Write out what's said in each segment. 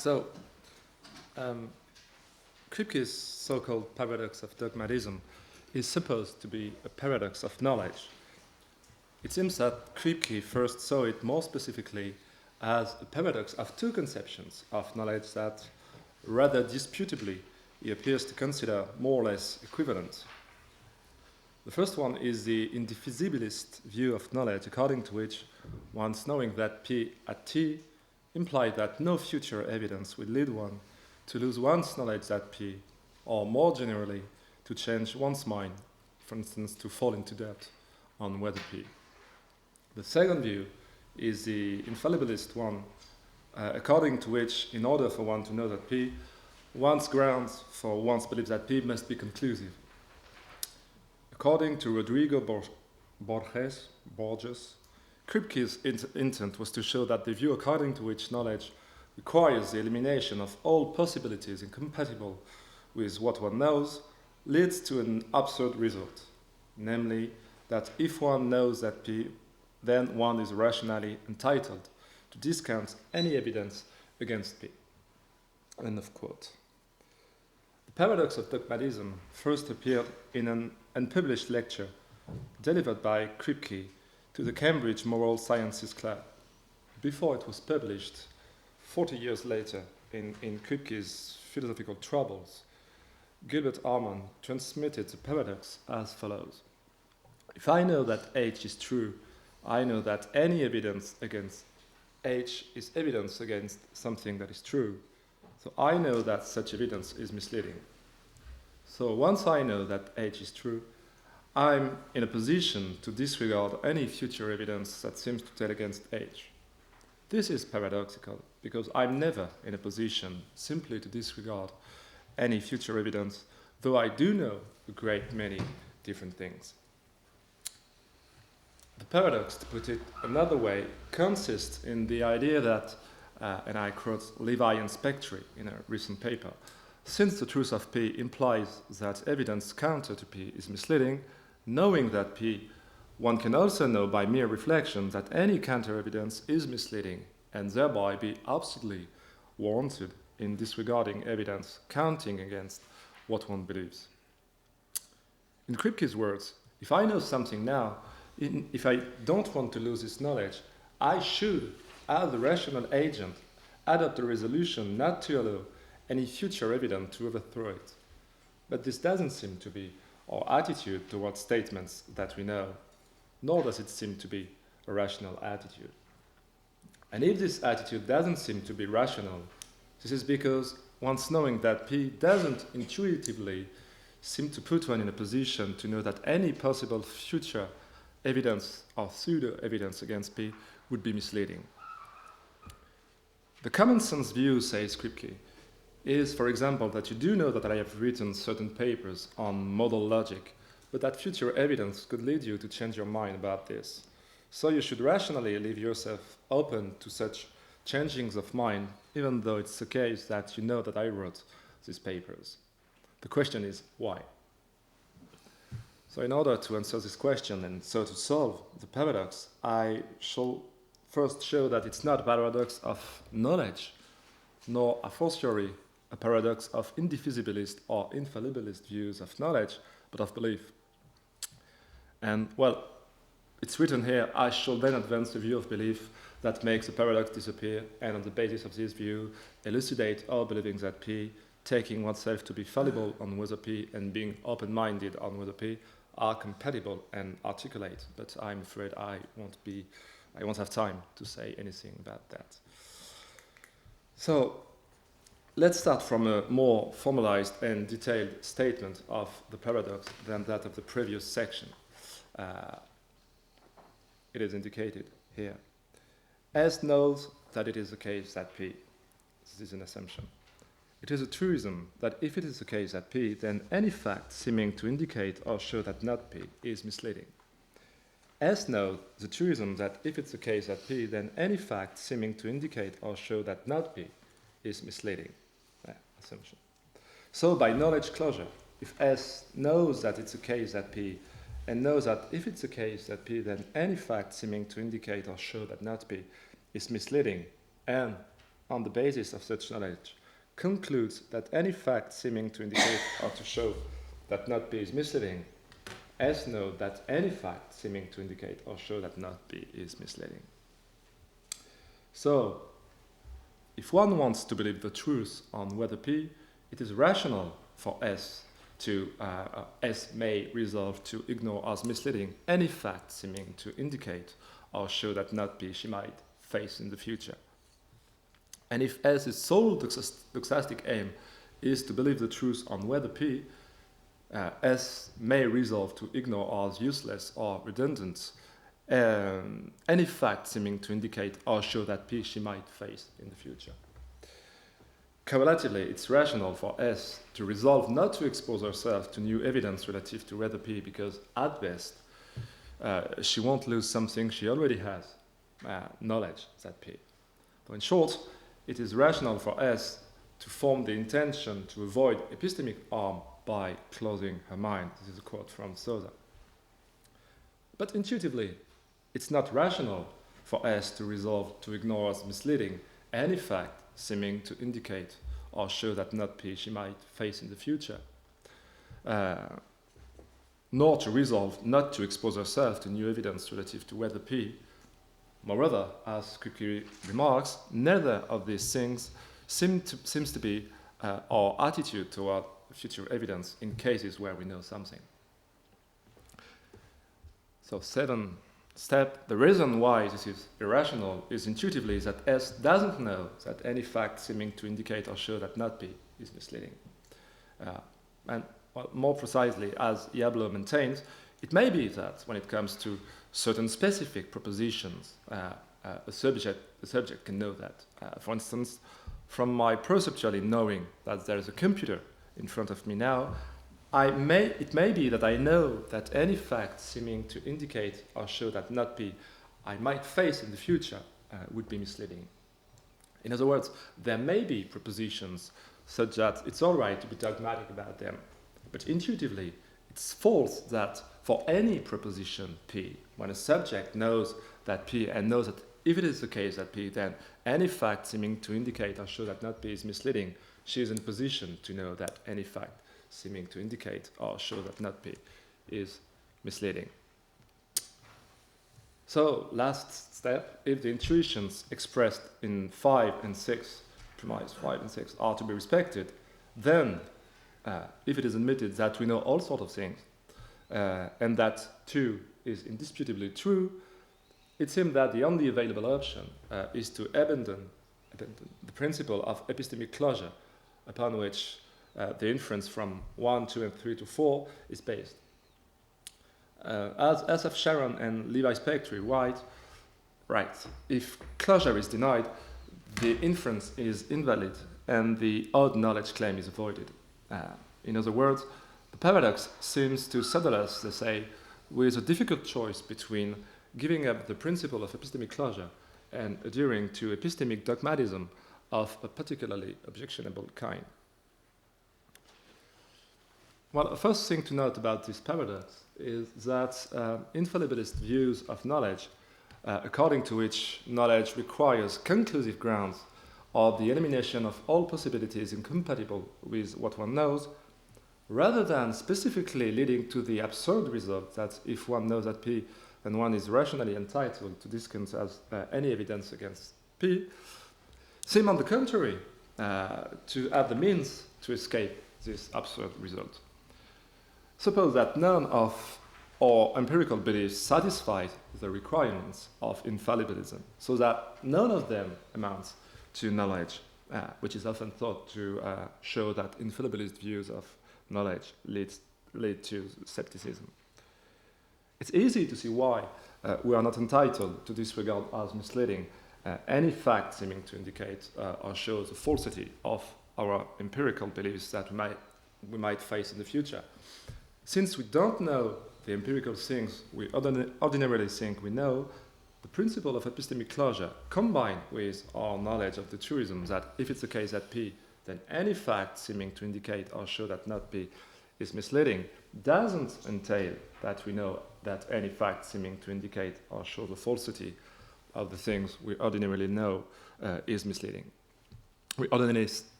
So, Kripke's so-called paradox of dogmatism is supposed to be a paradox of knowledge. It seems that Kripke first saw it more specifically as a paradox of two conceptions of knowledge that, rather disputably, he appears to consider more or less equivalent. The first one is the indivisibilist view of knowledge, according to which one's knowing that P at T implied that no future evidence would lead one to lose one's knowledge that P, or more generally, to change one's mind, for instance, to fall into doubt on whether P. The second view is the infallibilist one, according to which, in order for one to know that P, one's grounds for one's belief that P must be conclusive. According to Rodrigo Borges, Kripke's intent was to show that the view according to which knowledge requires the elimination of all possibilities incompatible with what one knows leads to an absurd result, namely that if one knows that P, then one is rationally entitled to discount any evidence against P. End of quote. The paradox of dogmatism first appeared in an unpublished lecture delivered by Kripke to the Cambridge Moral Sciences Club. Before it was published, 40 years later, in Kripke's Philosophical Troubles, Gilbert Harman transmitted the paradox as follows. If I know that H is true, I know that any evidence against H is evidence against something that is true. So I know that such evidence is misleading. So once I know that H is true, I'm in a position to disregard any future evidence that seems to tell against H. This is paradoxical because I'm never in a position simply to disregard any future evidence, though I do know a great many different things. The paradox, to put it another way, consists in the idea that, and I quote Levi and Spectre in a recent paper, since the truth of P implies that evidence counter to P is misleading, knowing that P, one can also know by mere reflection that any counter-evidence is misleading and thereby be absolutely warranted in disregarding evidence counting against what one believes. In Kripke's words, if I know something now, if I don't want to lose this knowledge, I should, as a rational agent, adopt a resolution not to allow any future evidence to overthrow it. But this doesn't seem to be our attitude towards statements that we know, nor does it seem to be a rational attitude. And if this attitude doesn't seem to be rational, this is because one's knowing that P doesn't intuitively seem to put one in a position to know that any possible future evidence or pseudo-evidence against P would be misleading. The common sense view, says Kripke, is, for example, that you do know that I have written certain papers on modal logic, but that future evidence could lead you to change your mind about this. So you should rationally leave yourself open to such changings of mind, even though it's the case that you know that I wrote these papers. The question is, why? So in order to answer this question and so to solve the paradox, I shall first show that it's not a paradox of knowledge, nor a fortiori a paradox of indivisibilist or infallibilist views of knowledge, but of belief. And, well, it's written here, I shall then advance the view of belief that makes the paradox disappear, and on the basis of this view, elucidate all believing that P, taking oneself to be fallible on whether P and being open-minded on whether P are compatible and articulate. But I'm afraid I won't have time to say anything about that. So, let's start from a more formalized and detailed statement of the paradox than that of the previous section. It is indicated here. S knows that it is the case that P. This is an assumption. It is a truism that if it is the case that P, then any fact seeming to indicate or show that not P is misleading. S knows the truism that if it's the case that P, then any fact seeming to indicate or show that not P is misleading. Assumption. So by knowledge closure, if S knows that it's the case that P, and knows that if it's the case that P, then any fact seeming to indicate or show that not P is misleading, and on the basis of such knowledge, concludes that any fact seeming to indicate or to show that not be is misleading, S knows that any fact seeming to indicate or show that not be is misleading. So, if one wants to believe the truth on whether P, it is rational for S may resolve to ignore as misleading any fact seeming to indicate or show that not P she might face in the future. And if S's sole doxastic aim is to believe the truth on whether P, S may resolve to ignore as useless or redundant any fact seeming to indicate or show that P she might face in the future. Correlatively, it's rational for S to resolve not to expose herself to new evidence relative to whether P, because at best, she won't lose something she already has, knowledge that P. So in short, it is rational for S to form the intention to avoid epistemic harm by closing her mind. This is a quote from Sosa. But intuitively, it's not rational for S to resolve to ignore as misleading any fact seeming to indicate or show that not P she might face in the future, nor to resolve not to expose herself to new evidence relative to whether P. Moreover, as Kuki remarks, neither of these things seems to be our attitude toward future evidence in cases where we know something. So 7th step, the reason why this is irrational is intuitively that S doesn't know that any fact seeming to indicate or show that not P is misleading. And more precisely, as Diablo maintains, it may be that when it comes to certain specific propositions, a subject can know that. For instance, from my perceptually knowing that there is a computer in front of me now, it may be that I know that any fact seeming to indicate or show that not P I might face in the future would be misleading. In other words, there may be propositions such that it's all right to be dogmatic about them, but intuitively it's false that for any proposition P, when a subject knows that P and knows that if it is the case that P, then any fact seeming to indicate or show that not P is misleading, she is in a position to know that any fact seeming to indicate or show that not P is misleading. So, last step, if the intuitions expressed in 5 and 6, premise 5 and 6, are to be respected, then, if it is admitted that we know all sorts of things, and that 2 is indisputably true, it seems that the only available option is to abandon the principle of epistemic closure, upon which the inference from 1, 2, and 3 to 4 is based. As S.F. Sharon and Levi Spectre write, if closure is denied, the inference is invalid and the odd knowledge claim is avoided. In other words, the paradox seems to saddle us, they say, with a difficult choice between giving up the principle of epistemic closure and adhering to epistemic dogmatism of a particularly objectionable kind. Well, the first thing to note about this paradox is that infallibilist views of knowledge, according to which knowledge requires conclusive grounds or the elimination of all possibilities incompatible with what one knows, rather than specifically leading to the absurd result that if one knows that P, then one is rationally entitled to discount as any evidence against P, seem on the contrary to have the means to escape this absurd result. Suppose that none of our empirical beliefs satisfy the requirements of infallibilism, so that none of them amounts to knowledge, which is often thought to show that infallibilist views of knowledge lead to skepticism. It's easy to see why we are not entitled to disregard as misleading any fact seeming to indicate or show the falsity of our empirical beliefs that we might face in the future. Since we don't know the empirical things we ordinarily think we know, the principle of epistemic closure, combined with our knowledge of the truism that if it's the case that P, then any fact seeming to indicate or show that not P is misleading, doesn't entail that we know that any fact seeming to indicate or show the falsity of the things we ordinarily know is misleading. we ordinarily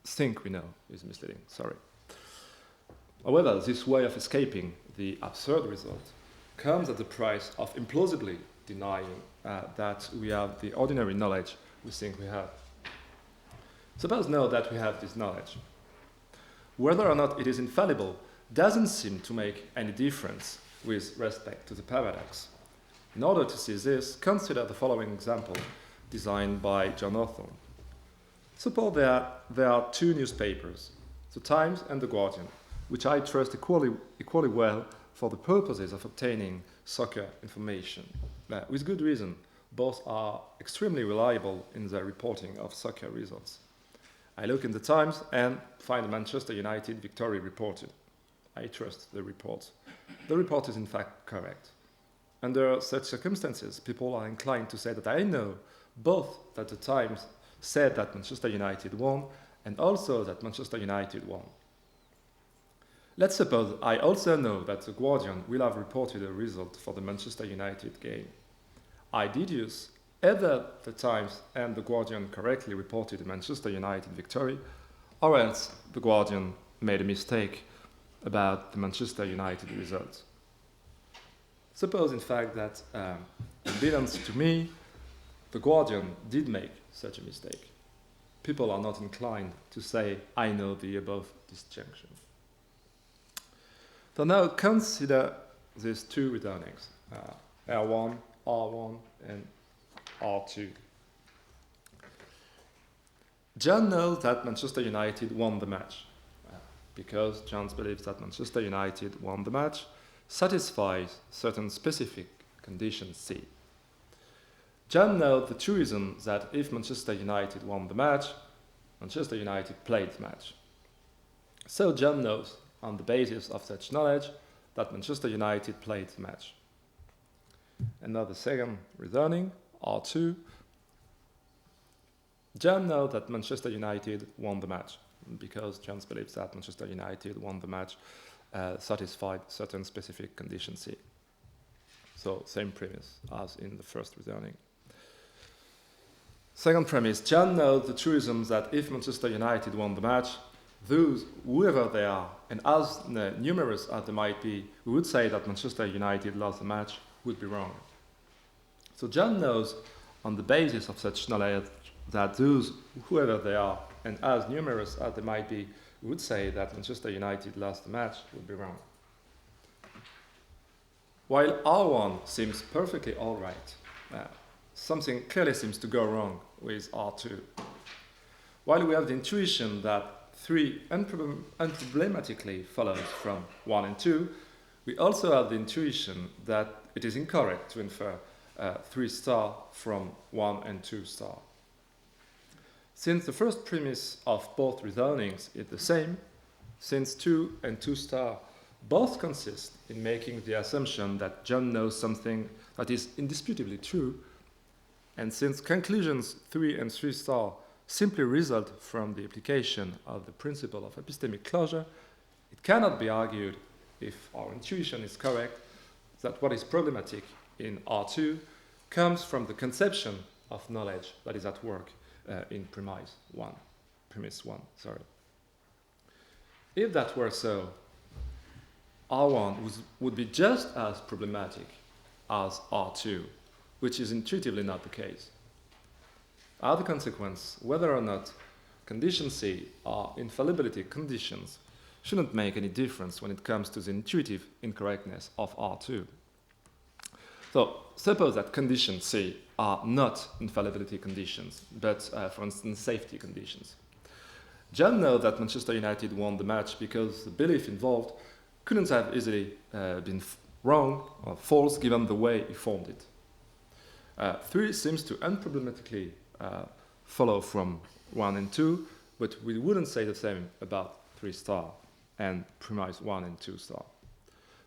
think we know is misleading. Sorry. However, this way of escaping the absurd result comes at the price of implausibly denying that we have the ordinary knowledge we think we have. Suppose now that we have this knowledge. Whether or not it is infallible doesn't seem to make any difference with respect to the paradox. In order to see this, consider the following example designed by John Hawthorne. Suppose there are two newspapers, the Times and the Guardian, which I trust equally well for the purposes of obtaining soccer information. With good reason, both are extremely reliable in their reporting of soccer results. I look in the Times and find Manchester United victory reported. I trust the report. The report is in fact correct. Under such circumstances, people are inclined to say that I know both that the Times said that Manchester United won and also that Manchester United won. Let's suppose I also know that the Guardian will have reported a result for the Manchester United game. I deduce either the Times and the Guardian correctly reported the Manchester United victory, or else the Guardian made a mistake about the Manchester United result. Suppose, in fact, that, unbeknownst to me, the Guardian did make such a mistake. People are not inclined to say, I know the above disjunction. So now consider these two returns, R1, R1, and R2. John knows that Manchester United won the match. Because John believes that Manchester United won the match, satisfies certain specific conditions C. John knows the truism that if Manchester United won the match, Manchester United played the match. So John knows, on the basis of such knowledge, that Manchester United played the match. And now the second returning, R2. John knows that Manchester United won the match, because John believes that Manchester United won the match, satisfied certain specific conditions C. So same premise as in the first returning. Second premise, John knows the truism that if Manchester United won the match, those, whoever they are, and as numerous as they might be, who would say that Manchester United lost the match, would be wrong. So John knows, on the basis of such knowledge, that those, whoever they are, and as numerous as they might be, would say that Manchester United lost the match, would be wrong. While R1 seems perfectly all right, something clearly seems to go wrong with R2. While we have the intuition that 3 unproblematically follows from 1 and 2, we also have the intuition that it is incorrect to infer 3 star from 1 and 2 star. Since the first premise of both reasonings is the same, since 2 and 2 star both consist in making the assumption that John knows something that is indisputably true, and since conclusions 3 and 3 star simply result from the application of the principle of epistemic closure, it cannot be argued, if our intuition is correct, that what is problematic in R2 comes from the conception of knowledge that is at work in premise 1. If that were so, R1 would be just as problematic as R2, which is intuitively not the case. As a consequence, whether or not conditions C are infallibility conditions shouldn't make any difference when it comes to the intuitive incorrectness of R2. So suppose that conditions C are not infallibility conditions, but for instance safety conditions. John knows that Manchester United won the match because the belief involved couldn't have easily been wrong or false given the way he formed it. 3 seems to unproblematically follow from 1 and 2, but we wouldn't say the same about 3 star and premise 1 and 2 star.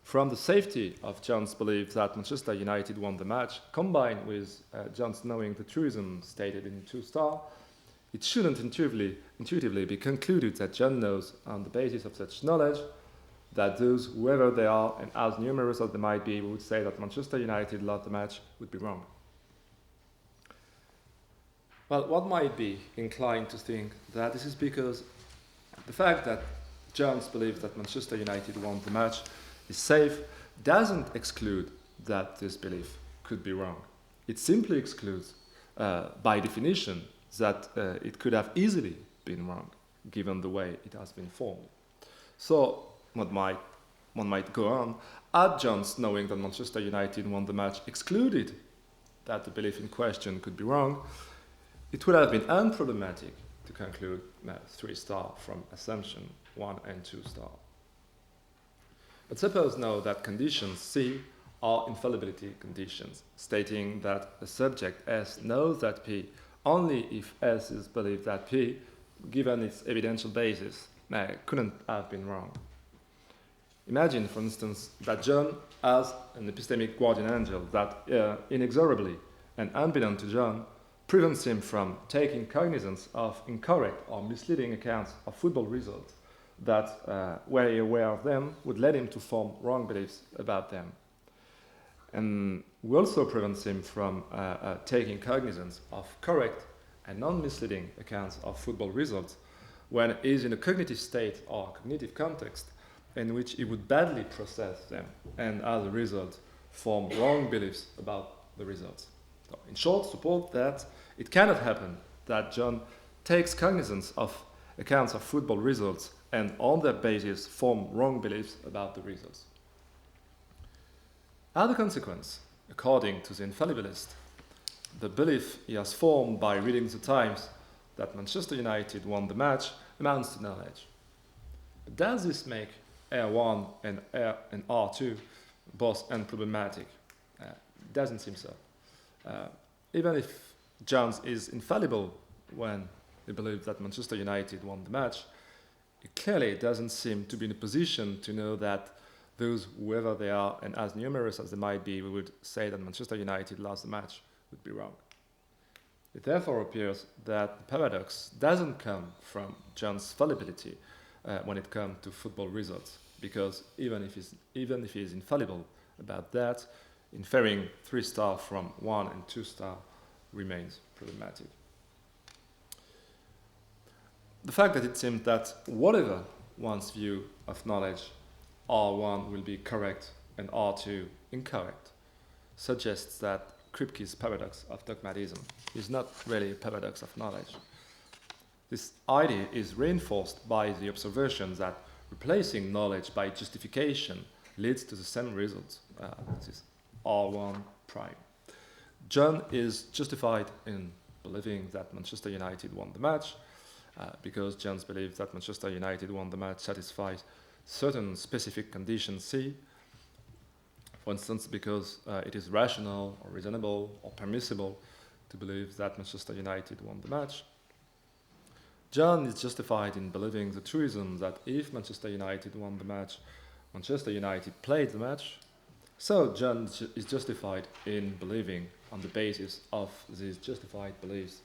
From the safety of John's belief that Manchester United won the match, combined with John's knowing the truism stated in 2 star, it shouldn't intuitively be concluded that John knows, on the basis of such knowledge, that those, whoever they are, and as numerous as they might be, would say that Manchester United lost the match, would be wrong. Well, one might be inclined to think that this is because the fact that Jones believes that Manchester United won the match is safe doesn't exclude that this belief could be wrong. It simply excludes, by definition, that it could have easily been wrong, given the way it has been formed. So one might go on, had Jones, knowing that Manchester United won the match, excluded that the belief in question could be wrong, it would have been unproblematic to conclude 3 star from assumption 1 and 2 star. But suppose now that conditions C are infallibility conditions, stating that a subject S knows that P only if S is believed that P, given its evidential basis, couldn't have been wrong. Imagine, for instance, that John has an epistemic guardian angel that inexorably and unbeknown to John prevents him from taking cognizance of incorrect or misleading accounts of football results that, were he aware of them, would lead him to form wrong beliefs about them. And we also prevents him from taking cognizance of correct and non-misleading accounts of football results when he is in a cognitive state or cognitive context in which he would badly process them and, as a result, form wrong beliefs about the results. So, in short, support that it cannot happen that John takes cognizance of accounts of football results and on that basis form wrong beliefs about the results. As a consequence, according to the infallibilist, the belief he has formed by reading the Times that Manchester United won the match amounts to knowledge. Does this make R1 and R2 both unproblematic? Doesn't seem so. Even if Jones is infallible when he believes that Manchester United won the match, it clearly doesn't seem to be in a position to know that those, whoever they are, and as numerous as they might be, we would say that Manchester United lost the match, would be wrong. It therefore appears that the paradox doesn't come from John's fallibility when it comes to football results, because even if he is infallible about that, inferring 3 star from 1 and 2 star remains problematic. The fact that it seems that whatever one's view of knowledge, R1 will be correct and R2 incorrect, suggests that Kripke's paradox of dogmatism is not really a paradox of knowledge. This idea is reinforced by the observation that replacing knowledge by justification leads to the same result. This is R1 prime. John is justified in believing that Manchester United won the match because John's belief that Manchester United won the match satisfies certain specific conditions C. For instance, because it is rational or reasonable or permissible to believe that Manchester United won the match. John is justified in believing the truism that if Manchester United won the match, Manchester United played the match. So John is justified in believing on the basis of these justified beliefs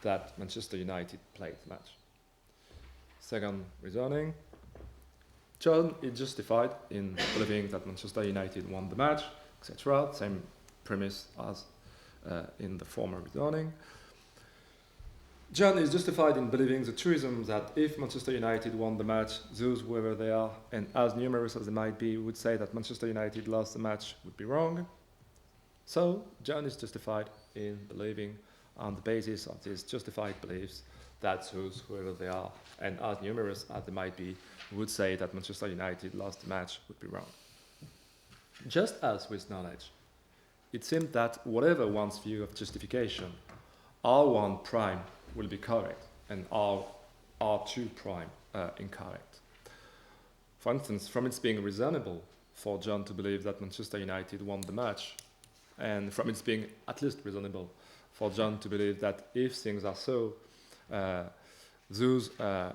that Manchester United played the match. Second reasoning, John is justified in believing that Manchester United won the match, etc. Same premise as in the former reasoning. John is justified in believing the truism that if Manchester United won the match, those, whoever they are, and as numerous as they might be, would say that Manchester United lost the match would be wrong. So, John is justified in believing on the basis of these justified beliefs that those, whoever they are, and as numerous as they might be, would say that Manchester United lost the match would be wrong. Just as with knowledge, it seems that whatever one's view of justification, R1 prime will be correct and R2 prime incorrect. For instance, from its being reasonable for John to believe that Manchester United won the match, and from its being at least reasonable for John to believe that if things are so, those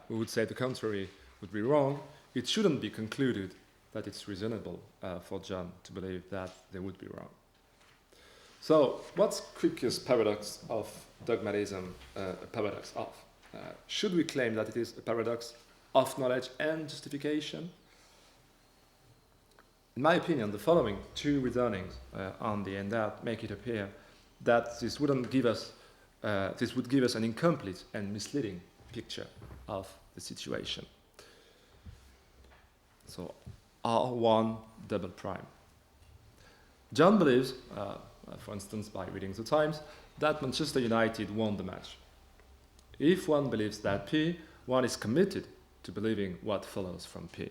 who would say the contrary would be wrong, it shouldn't be concluded that it's reasonable for John to believe that they would be wrong. So, what's Kripke's paradox of dogmatism a paradox of? Should we claim that it is a paradox of knowledge and justification? In my opinion, the following two reasonings on the handout make it appear that this wouldn't give us this would give us an incomplete and misleading picture of the situation. So R1 double prime. John believes, for instance, by reading the Times, that Manchester United won the match. If one believes that P, one is committed to believing what follows from P.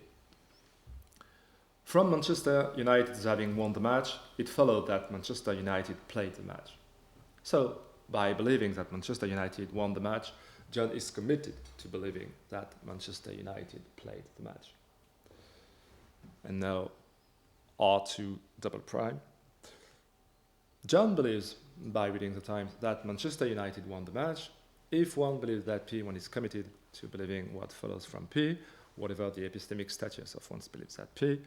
From Manchester United having won the match, it followed that Manchester United played the match. So, by believing that Manchester United won the match, John is committed to believing that Manchester United played the match. And now, R2 double prime. John believes, by reading the Times, that Manchester United won the match. If one believes that P, one is committed to believing what follows from P, whatever the epistemic status of one's beliefs at P.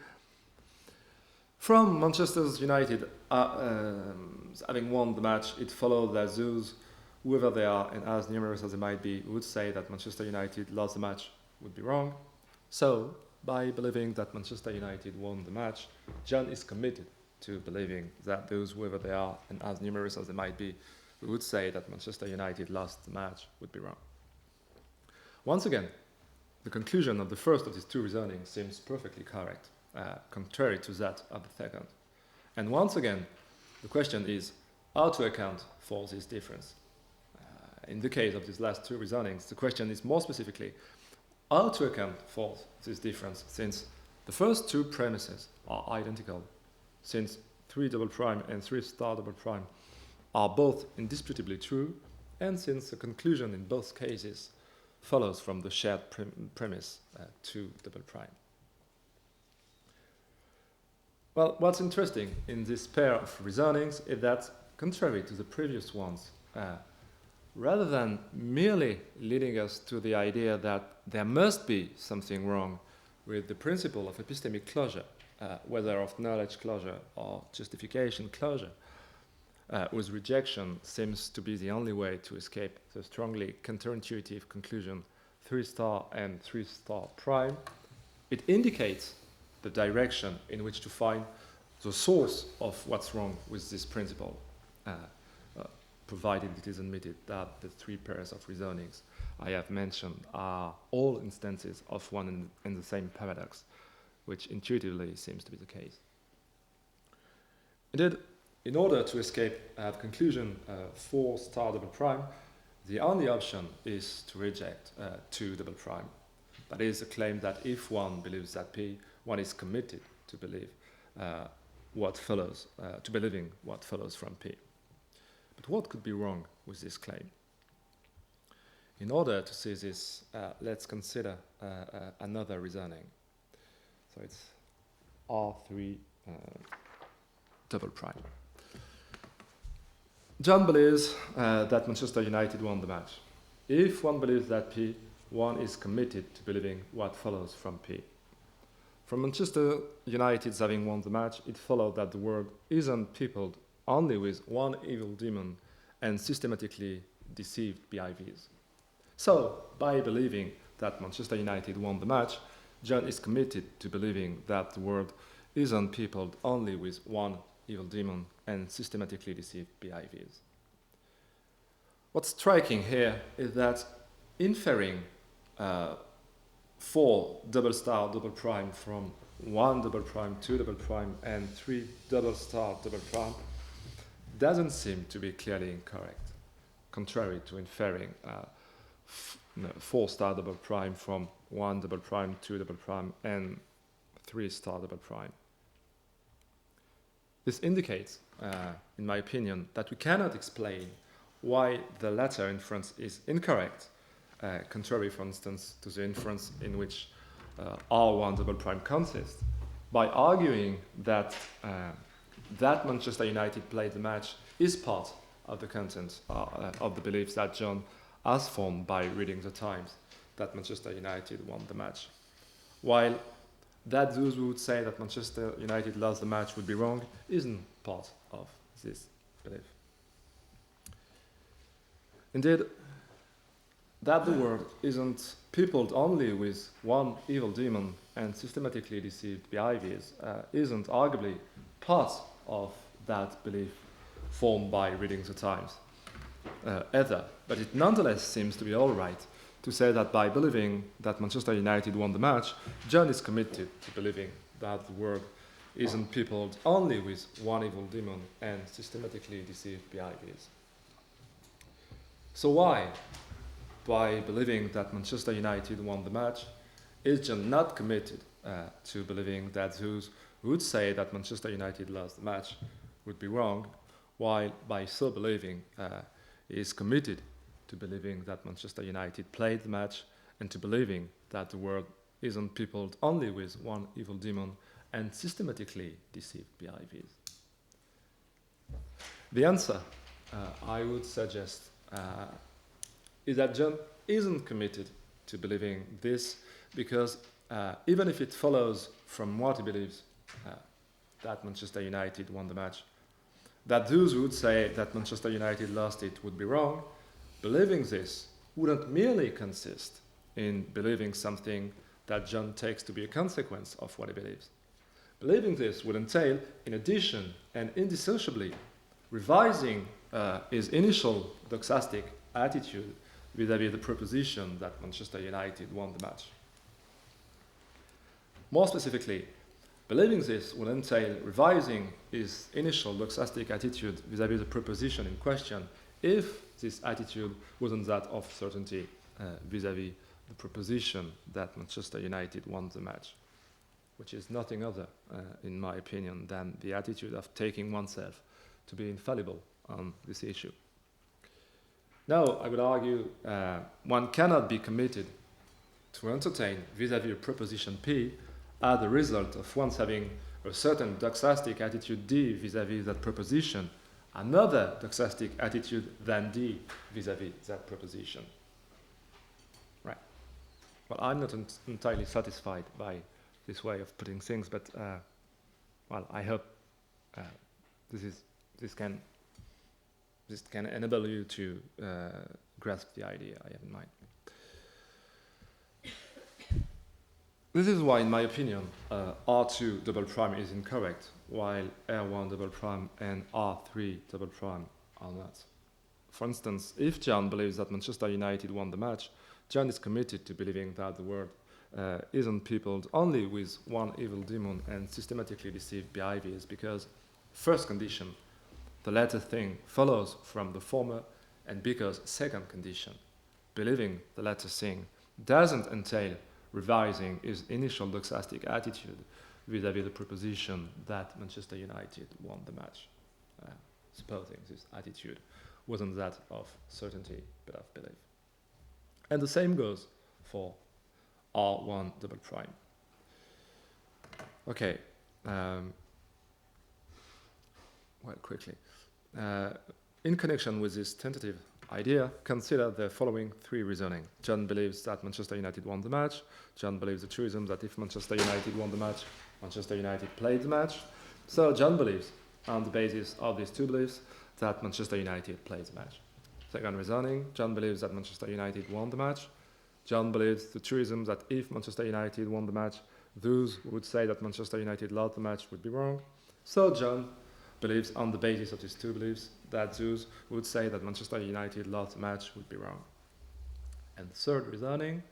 From Manchester United having won the match, it followed that those, whoever they are and as numerous as they might be, would say that Manchester United lost the match would be wrong. So, by believing that Manchester United won the match, John is committed to believing that those, whoever they are and as numerous as they might be, who would say that Manchester United lost the match would be wrong. Once again, the conclusion of the first of these two reasonings seems perfectly correct, contrary to that of the second. And once again, the question is how to account for this difference. In the case of these last two reasonings, the question is more specifically how to account for this difference, since the first two premises are identical, since 3 double prime and 3 star double prime are both indisputably true, and since the conclusion in both cases follows from the shared premise 2 double prime. Well, what's interesting in this pair of reasonings is that, contrary to the previous ones, rather than merely leading us to the idea that there must be something wrong with the principle of epistemic closure, whether of knowledge closure or justification closure, whose rejection seems to be the only way to escape the strongly counterintuitive conclusion 3 star and 3 star prime, it indicates the direction in which to find the source of what's wrong with this principle, provided it is admitted that the 3 pairs of reasonings I have mentioned are all instances of one and the same paradox, which intuitively seems to be the case. Indeed, in order to escape the conclusion 4 star double prime, the only option is to reject 2 double prime. That is a claim that if one believes that P, one is committed to believe what follows, to believing what follows from P. But what could be wrong with this claim? In order to see this, let's consider another reasoning. So it's R3 double prime. John believes that Manchester United won the match. If one believes that P, one is committed to believing what follows from P. From Manchester United's having won the match, it followed that the world isn't peopled only with one evil demon and systematically deceived behaviors. So, by believing that Manchester United won the match, John is committed to believing that the world isn't peopled only with one evil demon and systematically deceived behaviors. What's striking here is that inferring 4 double star double prime from 1 double prime, 2 double prime, and 3 double star double prime doesn't seem to be clearly incorrect, contrary to inferring 4 star double prime from 1 double prime, 2 double prime, and 3 star double prime. This indicates, in my opinion, that we cannot explain why the latter inference is incorrect, contrary, for instance, to the inference in which R1 double prime consists, by arguing that that Manchester United played the match is part of the content of the beliefs that John has formed by reading the Times, that Manchester United won the match. While that those who would say that Manchester United lost the match would be wrong isn't part of this belief. Indeed, that the world isn't peopled only with one evil demon and systematically deceived behaviors isn't arguably part of that belief formed by reading the Times. either, but it nonetheless seems to be all right to say that by believing that Manchester United won the match, John is committed to believing that the world isn't peopled only with one evil demon and systematically deceived behaviors. So why, by believing that Manchester United won the match, is John not committed to believing that those who would say that Manchester United lost the match would be wrong, while by so believing he is committed to believing that Manchester United played the match and to believing that the world isn't peopled only with one evil demon and systematically deceived behaviors? The answer, I would suggest, is that John isn't committed to believing this because even if it follows from what he believes that Manchester United won the match, that those who would say that Manchester United lost it would be wrong, believing this wouldn't merely consist in believing something that John takes to be a consequence of what he believes. Believing this would entail, in addition and indissociably, revising his initial doxastic attitude vis-à-vis the proposition that Manchester United won the match. More specifically, believing this would entail revising his initial doxastic attitude vis-à-vis the proposition in question if this attitude wasn't that of certainty vis-à-vis the proposition that Manchester United won the match, which is nothing other, in my opinion, than the attitude of taking oneself to be infallible on this issue. Now, I would argue one cannot be committed to entertain vis-à-vis a proposition P as the result of once having a certain doxastic attitude D vis-à-vis that proposition, another doxastic attitude than D vis-à-vis that proposition. Right. Well, I'm not entirely satisfied by this way of putting things, but well, I hope this can enable you to grasp the idea I have in mind. This is why, in my opinion, R2 double prime is incorrect, while R1 double prime and R3 double prime are not. For instance, if John believes that Manchester United won the match, John is committed to believing that the world isn't peopled only with one evil demon and systematically deceived behaviors, because, first condition, the latter thing follows from the former, and because, second condition, believing the latter thing doesn't entail revising his initial doxastic attitude vis-à-vis the proposition that Manchester United won the match, supposing this attitude wasn't that of certainty but of belief. And the same goes for R1 double prime. Okay, well, quickly. In connection with this tentative idea, consider the following three reasoning. John believes that Manchester United won the match. John believes the truism that if Manchester United won the match, Manchester United played the match. So John believes, on the basis of these two beliefs, that Manchester United plays the match. Second reasoning, John believes that Manchester United won the match. John believes the truism that if Manchester United won the match, those who would say that Manchester United lost the match would be wrong. So John believes, on the basis of these two beliefs, that those who would say that Manchester United lost the match would be wrong. And third reasoning,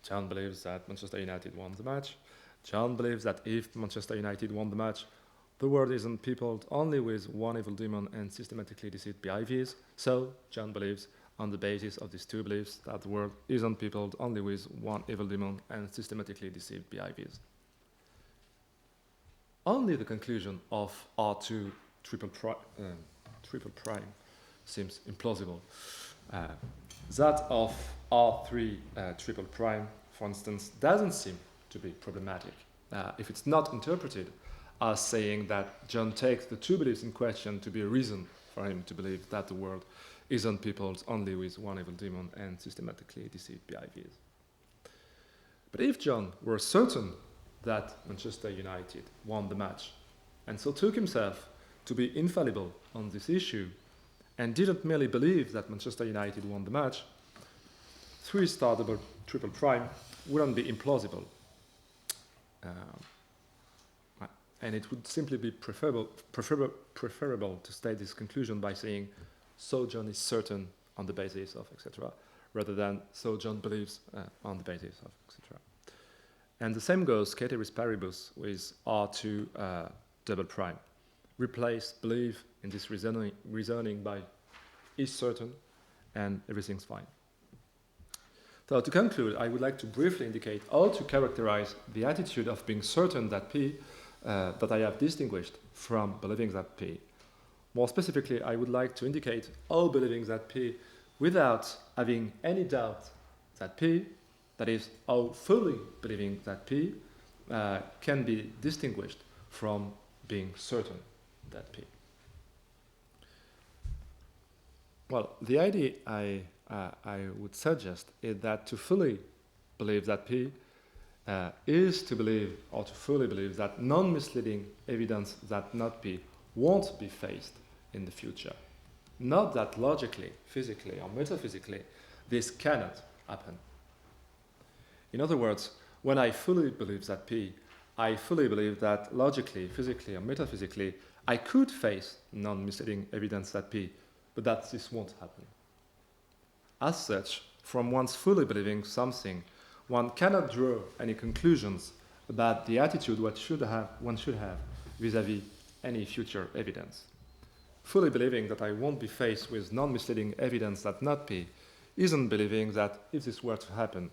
John believes that Manchester United won the match. John believes that if Manchester United won the match, the world isn't peopled only with one evil demon and systematically deceived behaviors. So John believes, on the basis of these two beliefs, that the world isn't peopled only with one evil demon and systematically deceived behaviors. Only the conclusion of R2 triple prime seems implausible. That of R3 triple prime, for instance, doesn't seem to be problematic if it's not interpreted as saying that John takes the two beliefs in question to be a reason for him to believe that the world isn't peopled only with one evil demon and systematically deceived behaviors. But if John were certain that Manchester United won the match, and so took himself to be infallible on this issue, and didn't merely believe that Manchester United won the match, 3-star double triple prime wouldn't be implausible. And it would simply be preferable to state this conclusion by saying, so John is certain on the basis of, etc., rather than so John believes on the basis of, etc. And the same goes, ceteris paribus, with R2 double prime. Replace believe in this reasoning by is certain, and everything's fine. So to conclude, I would like to briefly indicate how to characterize the attitude of being certain that P that I have distinguished from believing that P. More specifically, I would like to indicate how believing that P without having any doubt that P, that is, how fully believing that P can be distinguished from being certain that P. Well, the idea I would suggest is that to fully believe that P is to believe, or to fully believe, that non-misleading evidence that not P won't be faced in the future. Not that logically, physically, or metaphysically, this cannot happen. In other words, when I fully believe that P, I fully believe that logically, physically, or metaphysically, I could face non-misleading evidence that P, but that this won't happen. As such, from one's fully believing something, one cannot draw any conclusions about the attitude one should have vis-à-vis any future evidence. Fully believing that I won't be faced with non-misleading evidence that not P isn't believing that if this were to happen,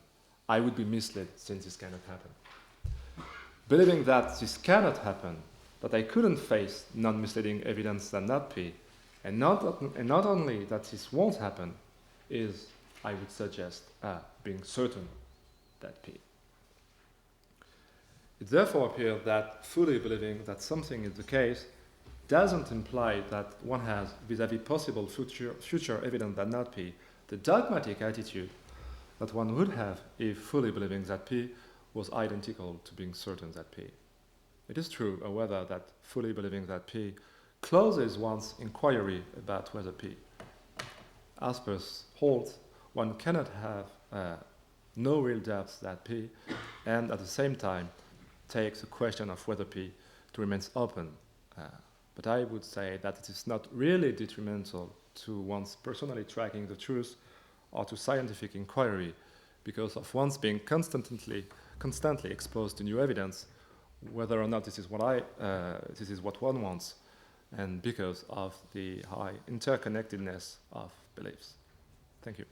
I would be misled since this cannot happen. Believing that this cannot happen, that I couldn't face non-misleading evidence that not P, and not only that this won't happen, is, I would suggest, being certain that P. It therefore appears that fully believing that something is the case doesn't imply that one has, vis-à-vis possible future evidence that not P, the dogmatic attitude that one would have if fully believing that P was identical to being certain that P. It is true, however, that fully believing that P closes one's inquiry about whether P. As per Holt, one cannot have no real doubts that P, and at the same time takes the question of whether P to remains open. But I would say that it is not really detrimental to one's personally tracking the truth or to scientific inquiry, because of one's being constantly exposed to new evidence, whether or not this is what one wants, and because of the high interconnectedness of beliefs. Thank you.